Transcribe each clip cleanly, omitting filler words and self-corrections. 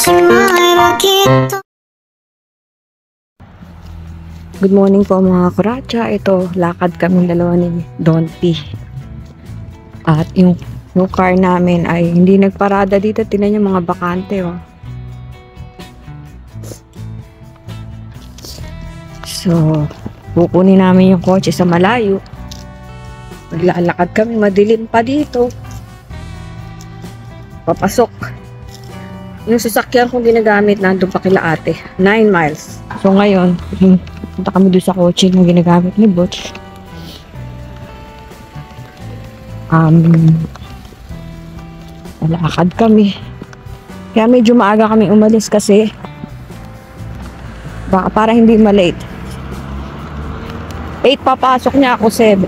Good morning po mga kuratsa. Ito, lakad kami dalawa ni Don P. At yung car namin ay hindi nagparada dito. Tingnan niyo mga bakante, oh. So, kukunin namin yung kotse sa malayo. Maglalakad kami, madilim pa dito. Papasok. Yung sasakyan kong ginagamit nandun pa kila ate. 9 miles. So ngayon, punta kami doon sa kotse na ginagamit ni Butch. Lalakad kami. Kaya medyo maaga kami umalis kasi baka para hindi malate. 8 papasok niya ako, 7.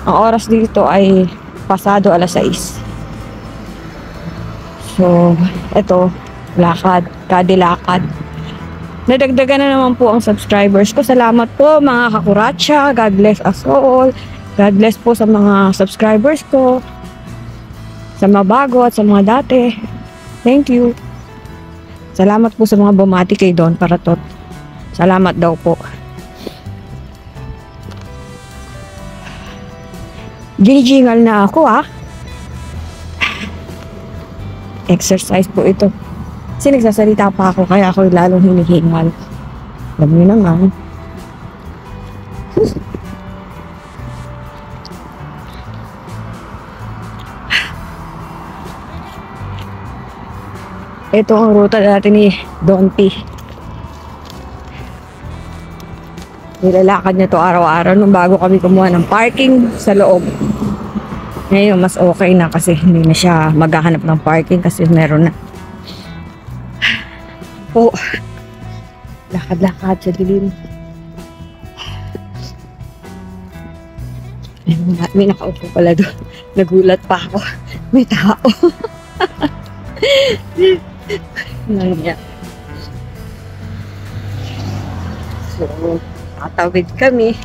Ang oras dito ay pasado alas 6. So, eto, lakad, kadilakad. Nadagdagan na naman po ang subscribers ko. Salamat po mga kakuratsya. God bless us all. God bless po sa mga subscribers ko. Sa mga bago at sa mga dati. Thank you. Salamat po sa mga bumati kay Don Paratot. Salamat daw po. Ginijingal na ako, ah. Exercise po ito. Kasi nagsasalita pa ako, kaya ako lalong hinihingal. Alam niyo naman. Ito ang ruta dati ni Don P. Nilalakad niya to araw-araw nung bago kami kumuha ng parking sa loob. Ngayon, mas okay na kasi hindi na siya maghahanap ng parking kasi meron na. Po, lakad-lakad sa dilim. May nakaupo pala doon. Nagulat pa ako. May tao. Nangyay. So, tatawid kami.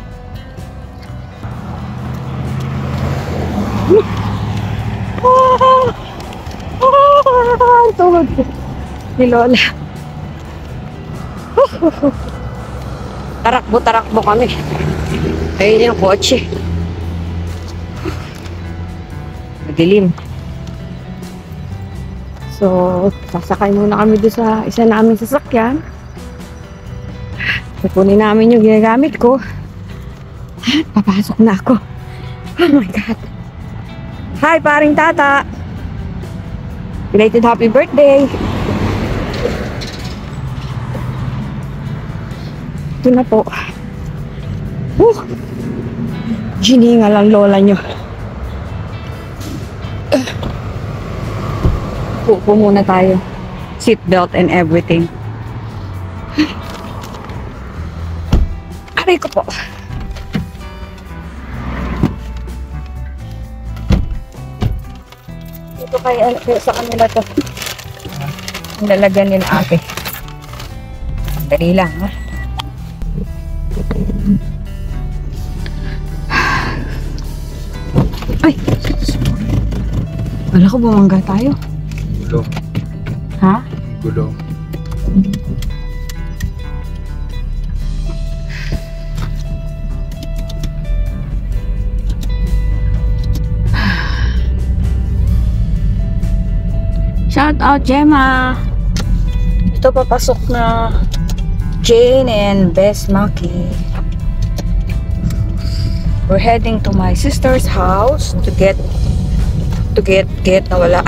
Tawag ni Lola. Tarakbo kami. Ayun yung kotse. Madilim. So, sasakay muna kami doon sa isa namin sasakyan. Kukunin namin yung ginagamit ko. Papasok na ako. Oh my God. Hi, paring tata. Belated happy birthday. Ito na po. Giningal ang lola nyo. Pupo muna tayo. Seatbelt and everything. Aray ko po. Ito kaya sa kanila to. Nalagyan nila ate. Dali lang, ha? Ay! Wala ko bumangga tayo. Gulo. Ha? Gulo. Shout out, Gemma! Ito papasok na Jane and Best Maki. We're heading to my sister's house to get nawala.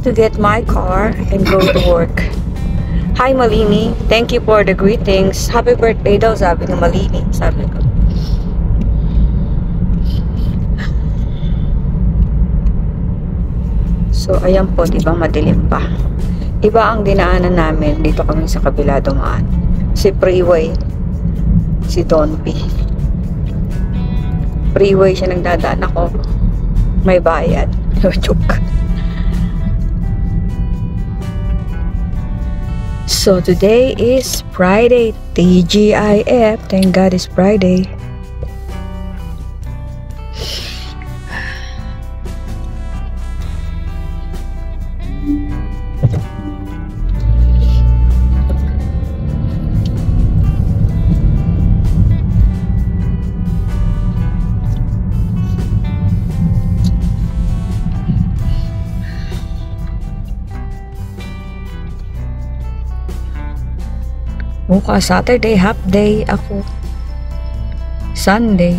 To get my car and go to work. Hi Malini, thank you for the greetings. Happy birthday daw, sabi ng Malini, sabi ko. So ayan po, diba madilim pa. Iba ang dinaanan namin, dito kami sa kabila dumaan. Si Freeway, si Don P. Freeway siya nagdadaan ako. May bayad. No joke. So today is Friday. TGIF. Thank God it's Friday. Bukas Saturday, half day ako. Sunday.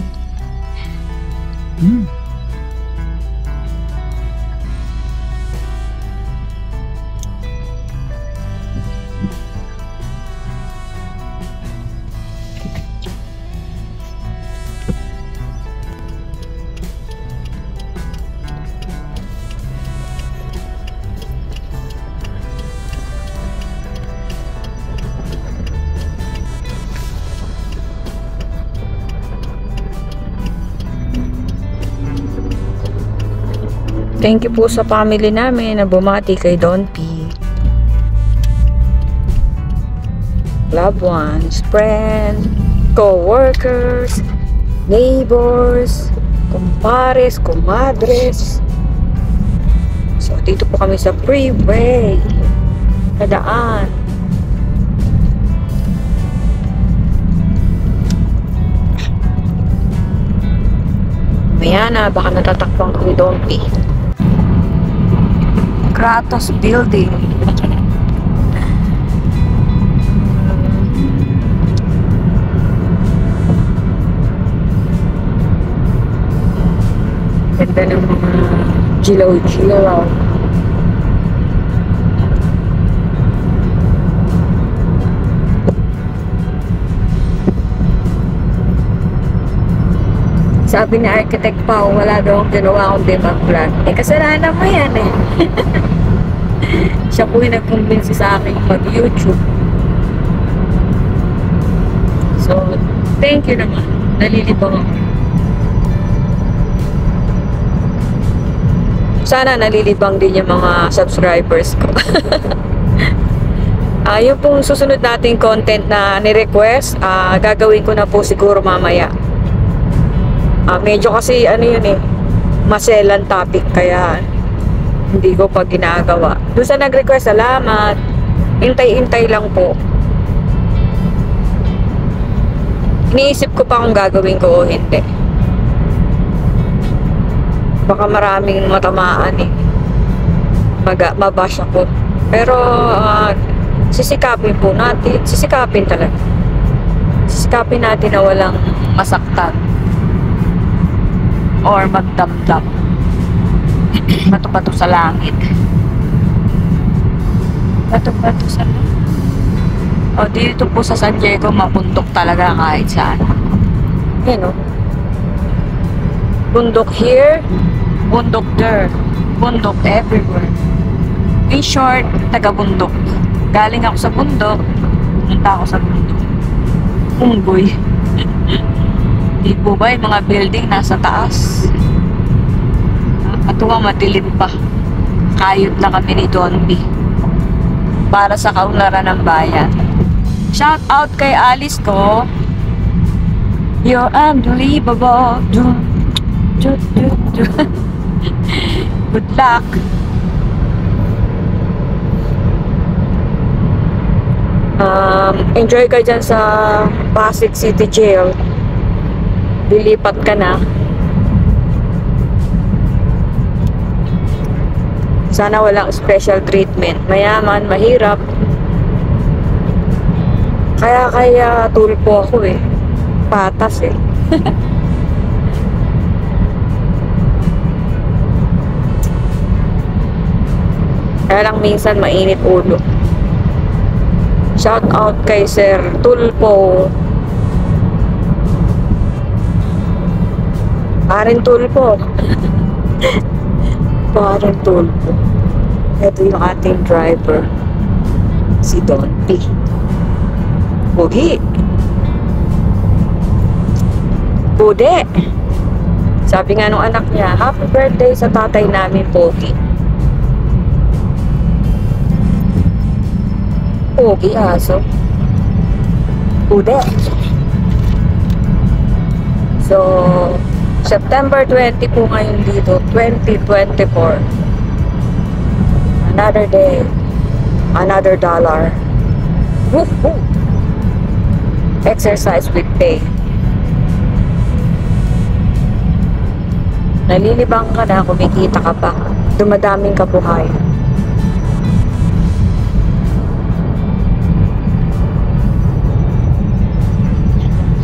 Thank you po sa family namin na bumati kay Don P. Loved ones, friends, co-workers, neighbors, kumpares, kumadres. So, dito po kami sa freeway. Nadaan. Maya na, baka natatakpang kami Don P. Kratos Building. Ganda ng mga gilaw-gilaw. Sabi ni Architect Pao, wala daw akong ginawa akong debug plan. Kasalanan mo yan eh. Siya po yung nag-convince sa akin mag-YouTube. So, thank you naman. Nalilibang ako. Sana nalilibang din yung mga subscribers ko. Yung pong susunod nating content na ni-request, gagawin ko na po siguro mamaya. Medyo kasi ano yun eh, maselan topic, kaya hindi ko pa ginagawa. Doon sa nag-request, salamat. Hintay-hintay lang po. Iniisip ko pa kung gagawin ko o hindi. Baka maraming matamaan eh. Mabash ako. Pero sisikapin po natin. Sisikapin talaga. Sisikapin natin na walang masaktan or magdamdam. Bato-bato sa langit. Bato-bato sa langit. O, dito po sa San Diego, mabundok talaga kahit saan. Yan o. Bundok here, bundok there, bundok everywhere. In short, taga-bundok. Galing ako sa bundok, punta ako sa bundok. Unggoy. Di po ba yung mga building nasa taas? Katuwa, madilim pa. Kayod na kami ni Don B. Para sa kaunlaran ng bayan. Shout out kay Alice ko. You're unbelievable. Good luck. Enjoy ka dyan sa Pasig City Jail. Lilipat ka na. Sana walang special treatment. Mayaman, mahirap. Kaya tulpo ako eh. Patas eh. Kaya lang minsan mainit ulo. Shout out kay Sir Tulpo. Parin Tulpo. Parin Tulpo. Ito yung ating driver. Si Don P. Pogi. Bude. Sabi nga nung anak niya, happy birthday sa tatay namin, Pogi. Pogi aso. Bude. So, September 20 po ngayon dito, 2024. Another day, another dollar. Woohoo! Exercise with pay. Nalilibang ka na, kumikita ka pa. Dumadaming kabuhay.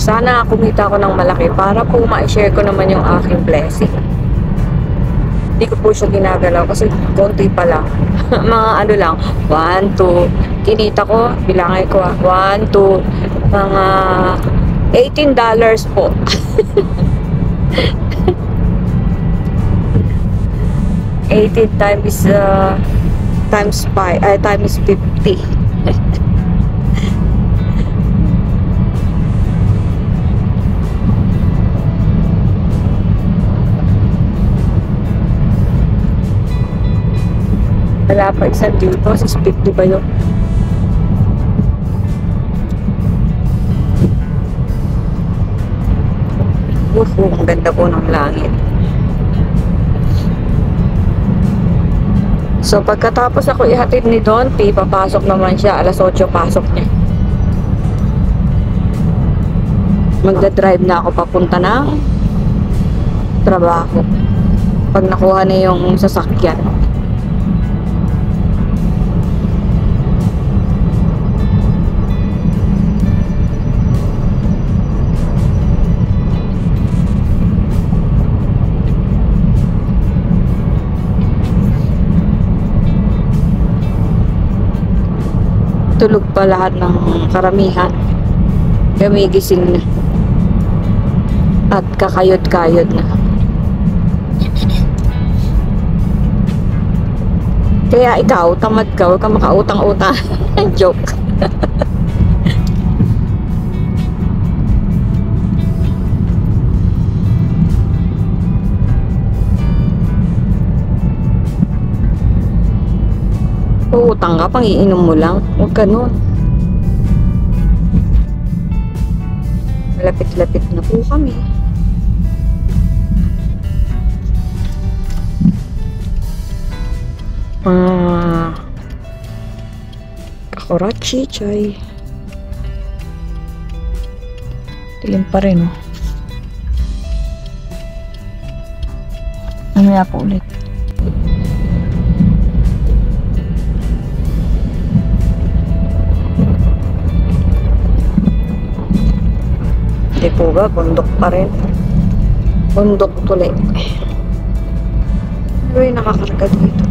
Sana kumita ko ng malaki para po ma-share ko naman yung aking blessing. Hindi ko po siya ginagalaw kasi konti pa lang. Mga ano lang, 1, 2. Kinita ko, bilangay ko 1, 2, mga $18 po. times 5, times 50. Wala pa isang dito, 650 ba yun? Ang ganda po ng langit. So, pagkatapos ako ihatid ni Don P, papasok naman siya. Alas 8 pasok niya. Magdadrive na ako papunta ng trabaho. Pag nakuha na yung sasakyan. Tulog pa lahat ng karamihan. Gamigising na. At kakayod-kayod na. Kaya ikaw, tamad ka, huwag ka makautang-utang. Joke. Utang ka, pang iinom mo lang. Huwag ganun. Malapit-lapit na po kami. Kakurachi, chay. Dilim pa rin, oh. Mamaya po ulit. Hindi po ba? Bundok pa rin. Bundok tuloy. Ano ba yung nakakarga dito?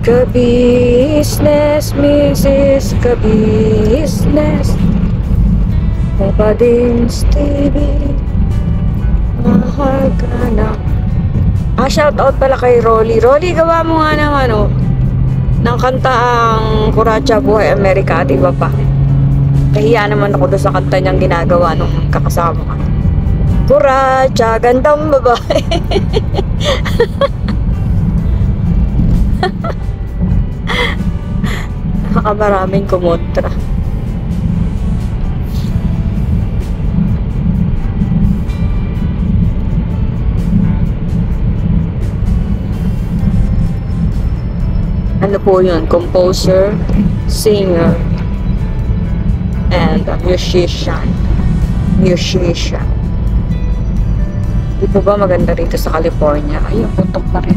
Ka-business, Mrs. Ka-business, Papa Dins TV, mahal ka na. Shoutout pala kay Rolly. Rolly, gawa mo nga ng ano, ng kanta ang Kuracha Buhay Amerika at iba pa. Kahiya naman ako doon sa kanta niyang ginagawa nung kakasama ka. Kuracha, gandang babae. Nakamaraming kumontra. Ano po yun? Composer, singer, and musician. Musician. Di po ba maganda rito sa California? Ayun, puntok pa rin.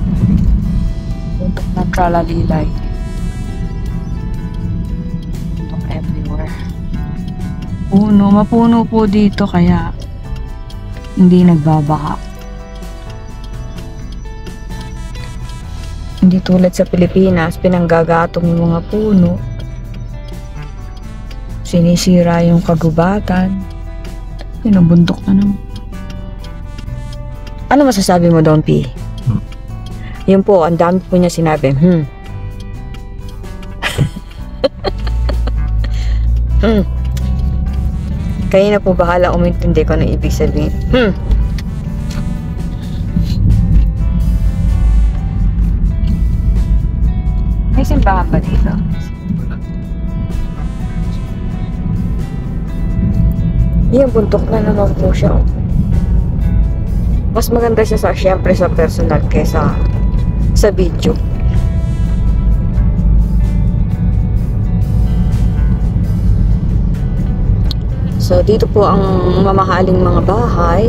Puntok ng Tralalilay. Puno, mapuno po dito kaya hindi nagbabaha. Hindi tulad sa Pilipinas, pinanggagatong yung mga puno. Sinisira yung kagubatan. Pinabundok na naman. Ano masasabi mo, Don P? Yun po, ang dami po niya sinabi. Kayo na po bahala umintindi ko na ibig sabihin. May simbahan ba dito? Yan, buntok na naman po siya. Mas maganda siya syempre sa personal kesa sa video. So, dito po ang mamahaling mga bahay,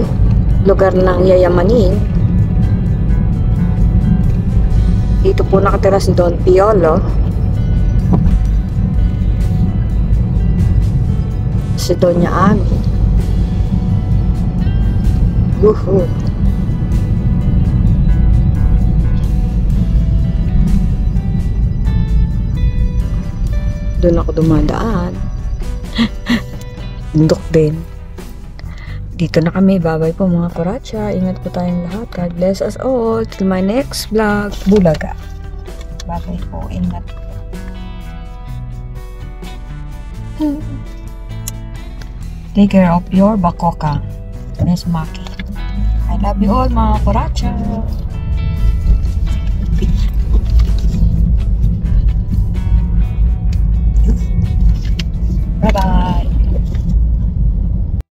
lugar ng yayamanin. Dito po nakatira si Don Piolo. Si Doña Ami. Woohoo! Doon ako dumadaan. Bundok din. Dito na kami. Bye-bye po mga Kuratsa. Ingat po tayong lahat. God bless us all. Till my next vlog. Bulaga. Bye-bye po. Ingat po. Take care of your bakoka. Miss Maki. I love you all mga Kuratsa.